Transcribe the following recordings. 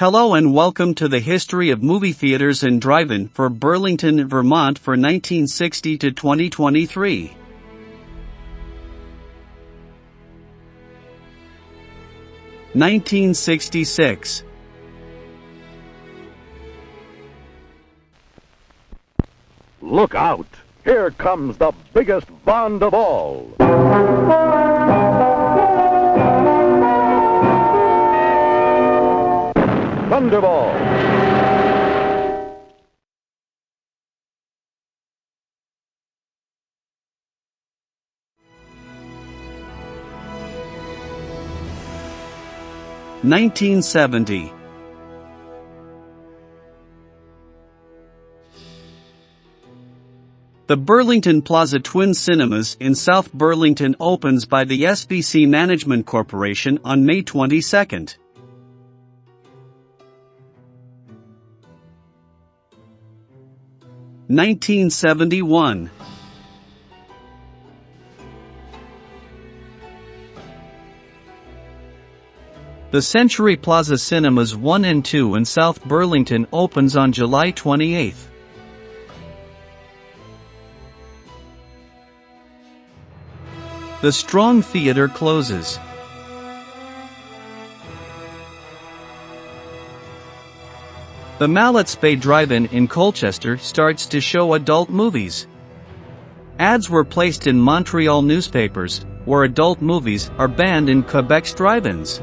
Hello and welcome to the history of movie theaters and drive-in for Burlington, Vermont for 1960 to 2023. (1966) Look out! Here comes the biggest Bond of all. Thunderball. (1970) The Burlington Plaza Twin Cinemas in South Burlington opens by the SBC Management Corporation on May 22. (1971) The Century Plaza Cinemas 1 and 2 in South Burlington opens on July 28. The Strong Theater closes. The Mallett's Bay Drive-In in Colchester starts to show adult movies. Ads were placed in Montreal newspapers, where adult movies are banned in Quebec's drive-ins.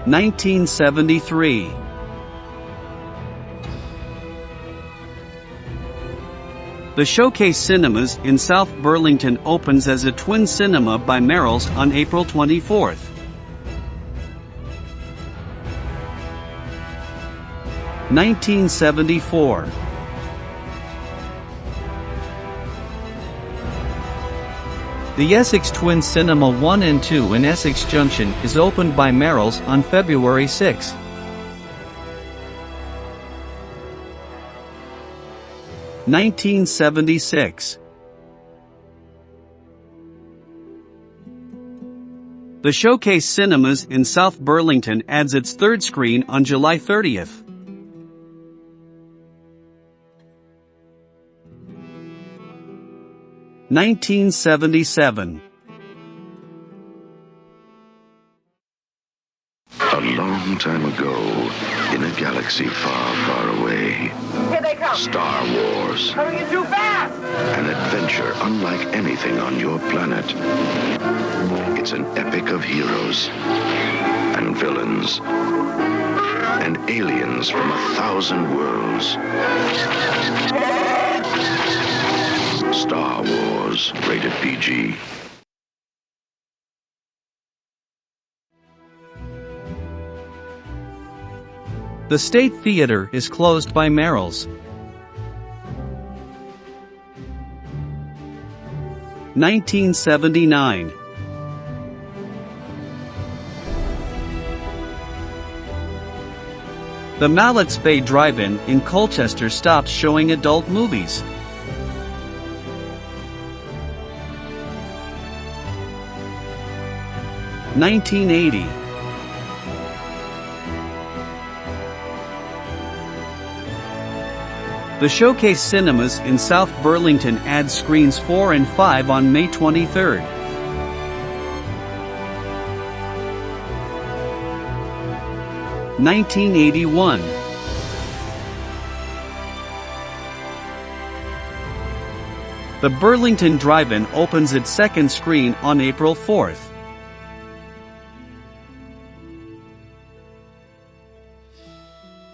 1973. The Showcase Cinemas in South Burlington opens as a twin cinema by Merrill's on April 24. 1974. The Essex Twin Cinema 1 and 2 in Essex Junction is opened by Merrill's on February 6. 1976. The Showcase Cinemas in South Burlington adds its third screen on July 30. 1977. A long time ago, in a galaxy far, far away. Here they come! Star Wars. Coming in too fast! An adventure unlike anything on your planet. It's an epic of heroes and villains and aliens from 1,000 worlds. Star Wars, rated PG. The State Theater is closed by Merrill's. 1979. The Mallett's Bay Drive-In in Colchester stopped showing adult movies. 1980. The Showcase Cinemas in South Burlington adds screens 4 and 5 on May 23. 1981. The Burlington Drive-In opens its second screen on April 4.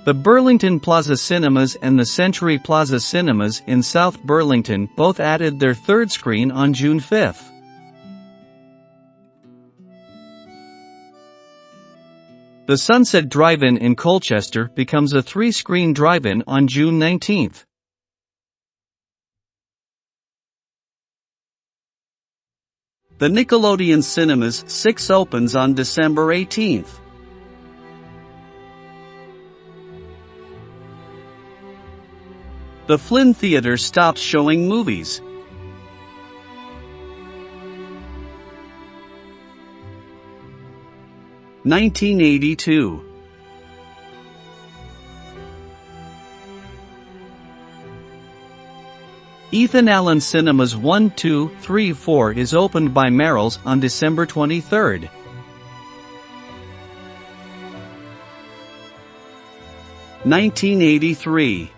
The Burlington Plaza Cinemas and the Century Plaza Cinemas in South Burlington both added their third screen on June 5. The Sunset Drive-In in Colchester becomes a 3-screen drive-in on June 19. The Nickelodeon Cinemas 6 opens on December 18. The Flynn Theater stops showing movies. 1982. Ethan Allen Cinemas 1, 2, 3, 4 is opened by Merrill's on December 23. 1983.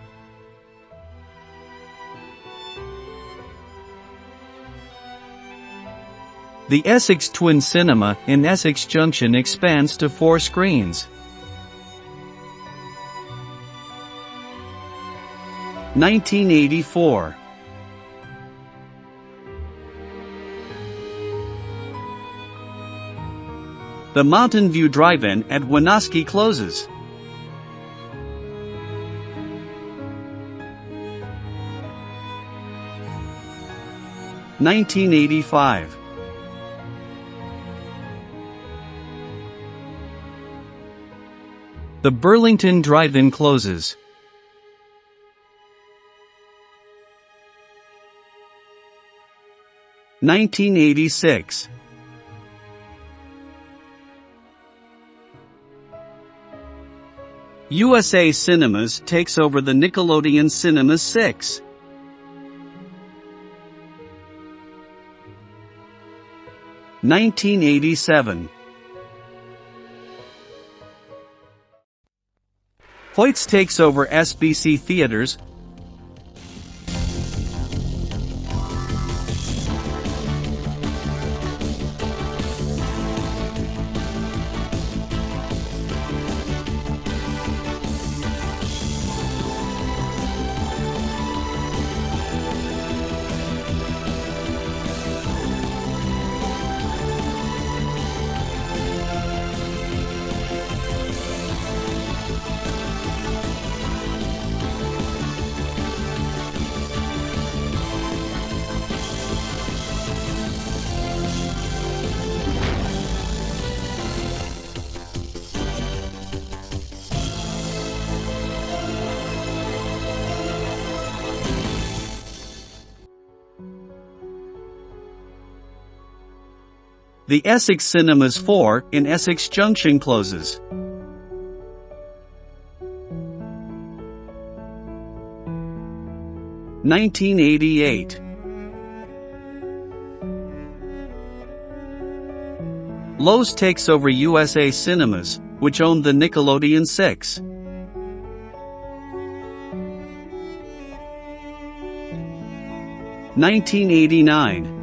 The Essex Twin Cinema in Essex Junction expands to 4 screens. 1984. The Mountain View Drive-In at Winooski closes. 1985. The Burlington Drive-In closes. 1986. USA Cinemas takes over the Nickelodeon Cinemas 6. 1987. Hoyts takes over SBC Theaters. The Essex Cinemas 4 in Essex Junction closes. 1988. Loews takes over USA Cinemas, which owned the Nickelodeon 6. 1989.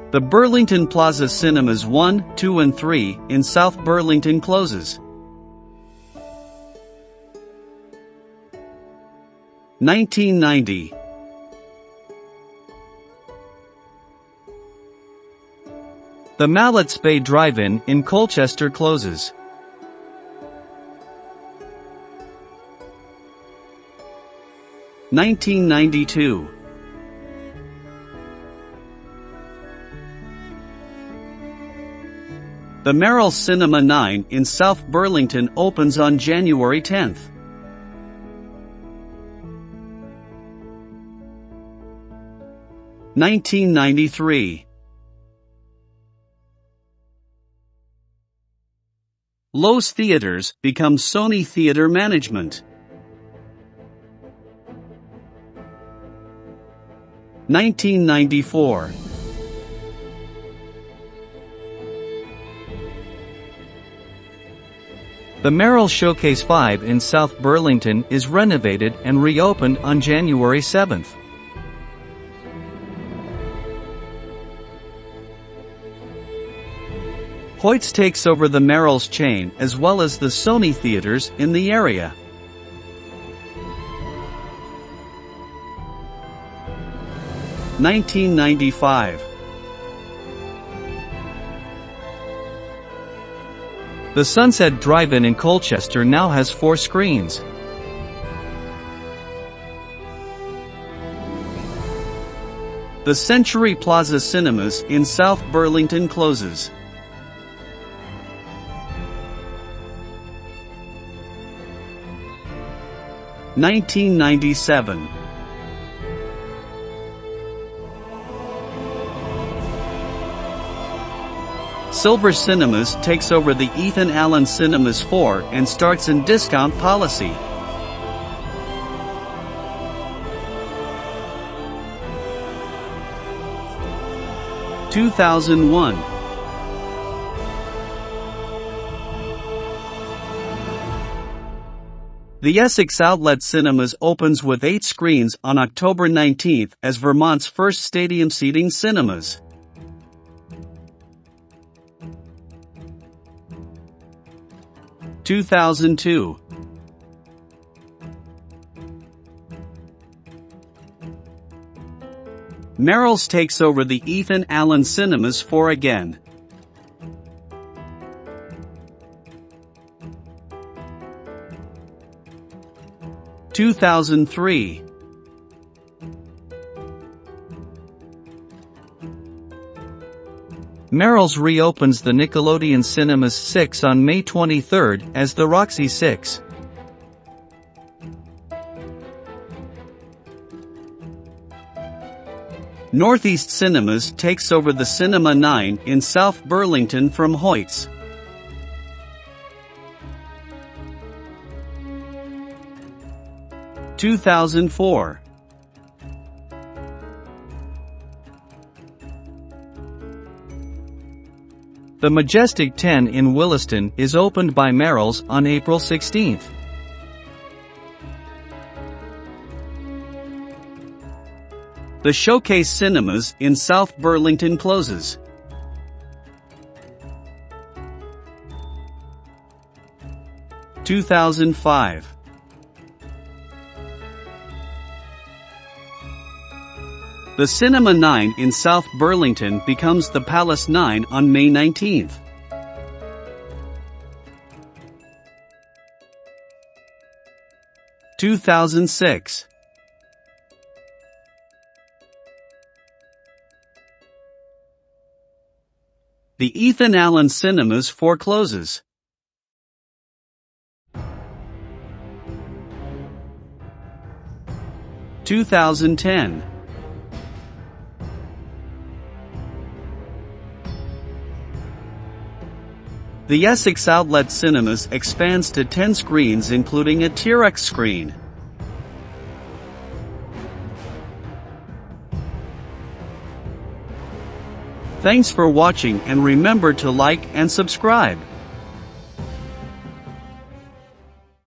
The Burlington Plaza Cinemas 1, 2 and 3 in South Burlington closes. 1990. The Mallett's Bay Drive-In in Colchester closes. 1992. The Merrill Cinema 9 in South Burlington opens on January 10th. 1993. Loews Theaters becomes Sony Theater Management. 1994. The Merrill Showcase 5 in South Burlington is renovated and reopened on January 7th. Hoyts takes over the Merrill's chain as well as the Sony theaters in the area. (1995). The Sunset Drive-In in Colchester now has 4 screens. The Century Plaza Cinemas in South Burlington closes. 1997. Silver Cinemas takes over the Ethan Allen Cinemas 4 and starts in discount policy. (2001) The Essex Outlet Cinemas opens with 8 screens on October 19 as Vermont's first stadium seating cinemas. (2002) Merrill's takes over the Ethan Allen Cinemas 4 again. (2003) Merrill's reopens the Nickelodeon Cinemas 6 on May 23 as the Roxy 6. Northeast Cinemas takes over the Cinema 9 in South Burlington from Hoyts. (2004) The Majestic 10 in Williston is opened by Merrill's on April 16. The Showcase Cinemas in South Burlington closes. (2005) The Cinema 9 in South Burlington becomes the Palace 9 on May 19. (2006) The Ethan Allen Cinemas 4 closes. (2010) The Essex Outlet Cinemas expands to 10 screens including a T-Rex screen. Thanks for watching and remember to like and subscribe.